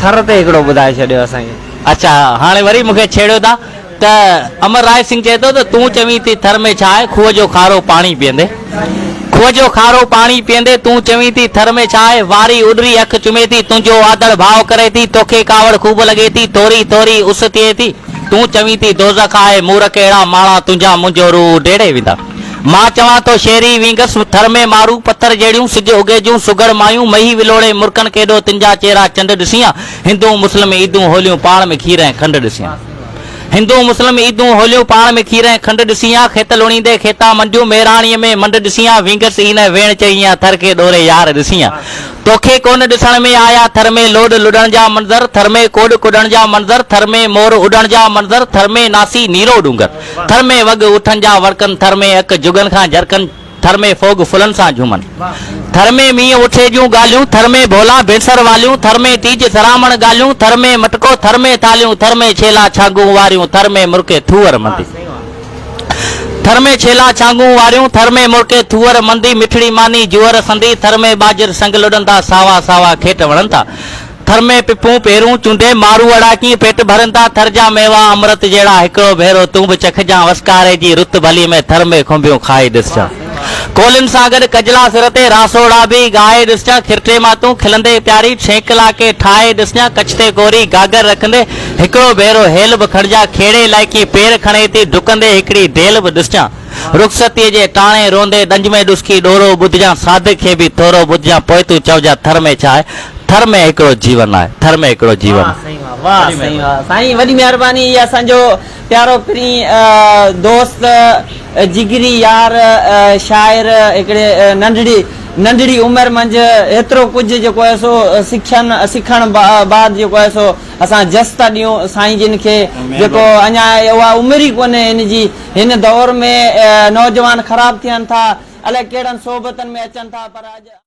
थर ते हिकिड़ो ॿुधाए छॾियो असांखे। अच्छा हाणे वरी मूंखे छेड़ियो था त अमर राय सिंह चए थो त तूं चवीं थी थर में छा आहे, खूह जो खारो पाणी पीअंदे, खूह जो खारो पाणी पीअंदे तूं चवीं थी थर में छा आहे, वारी उॾरी अख चुमे थी, तुंहिंजो आदर भाव करे थी, तोखे कावड़ खूब लॻे थी, थोरी थोरी उस थिए थी, तूं चवीं थी दोज़ख आहे, मूरख अहिड़ा माणा तुंहिंजा मुंहिंजो रूह डेड़े वेंदा। मां चवां तो शेरी विंगस थर में मारू पत्थर जहिड़ियूं, सिज उगे जूं सुगड़ मायूं, मही विलोड़े मुर्कन केॾो तिंजा चेहरा चंड ॾिसियां, हिंदू मुस्लिम ईदूं होलियूं पाण में खीर ऐं खंड ॾिसियां, हिंदू मुस्लिम ईदूं होलियूं पाण में खीर ऐं खंड ॾिसियां, खेत लुणींदे खेता मंडियूं मेराणीअ में मंड ॾिसियां, विंगस इन वेण चईयां थर के डोरे यार ॾिसियां, तोखे कोन ॾिसण में आया थर में लोड लुॾण जा मंज़र, थर में कोड कुॾण जा मंज़र, थर में मोर उॾण जा मंज़र, थर में नासी नीरो डूंगर, थर में वग उठनि जा वड़कनि, थर में अक जुगन खां झरकनि, थर में फोग फुलनि सां झूमनि, थर में मींहं उठे जूं ॻाल्हियूं, थर में भोला भेसर वालियूं, थर में तीज सरामण ॻाल्हियूं, थर में मटको थर में थालियूं, थर में छेला छांगूं वारियूं, थर में मुर्के थूअर मंदी, थर में छेला छांगूं वारियूं, थर में मुर्के थूअर मंदी, मिठड़ी मानी जुअर संदी, थर में बाजर संग लुॾनि था, सावा सावा खेट वणनि था, थर में पिपूं पेरूं चूंडे मारू अड़ाकी पेट भरनि था, थर जा मेवा अमृत जहिड़ा हिकिड़ो भेरो तूं बि चखजां, वसकारे जी रुत भली में थर में खुंबियूं खाई ॾिसजां, कोलिन सां गॾु कजला सिर ते रासोड़ा बि गाए ॾिसजां, खिरटे मां तूं खिलंदे प्यारी छेकला के ठाहे ॾिसजां, कच्छ ते कोरी गागर रखंदे हिकिड़ो भेरो हेल बि खणजां, खेड़े लाइकी पेर खणे थी डुकंदे हिकिड़ी ढेल बि ॾिसजां, रुखसतीअ जे टाणे रोंदे दंज में डुस्की डोरो ॿुधजां, सादिक खे बि थोरो ॿुधजां, पोइ तूं चवजां थर में छा आहे, थर में हिकिड़ो जीवन आहे, थर में हिकिड़ो जीवन। वाह सही वाह साईं, वॾी महिरबानी। इहा असांजो प्यारो प्री दोस्त जिगरी यार शाइर, हिकिड़े नंढड़ी उमिरि मंझि एतिरो कुझु जेको आहे सो सिखण बाद जेको आहे सो असां जस था ॾियूं साईं जिन खे, जेको अञा उहा उमिरि ई कोन्हे हिन जी, हिन दौर में नौजवान ख़राब थियनि था, अलाए कहिड़नि सोबतनि में अचनि था, पर अॼु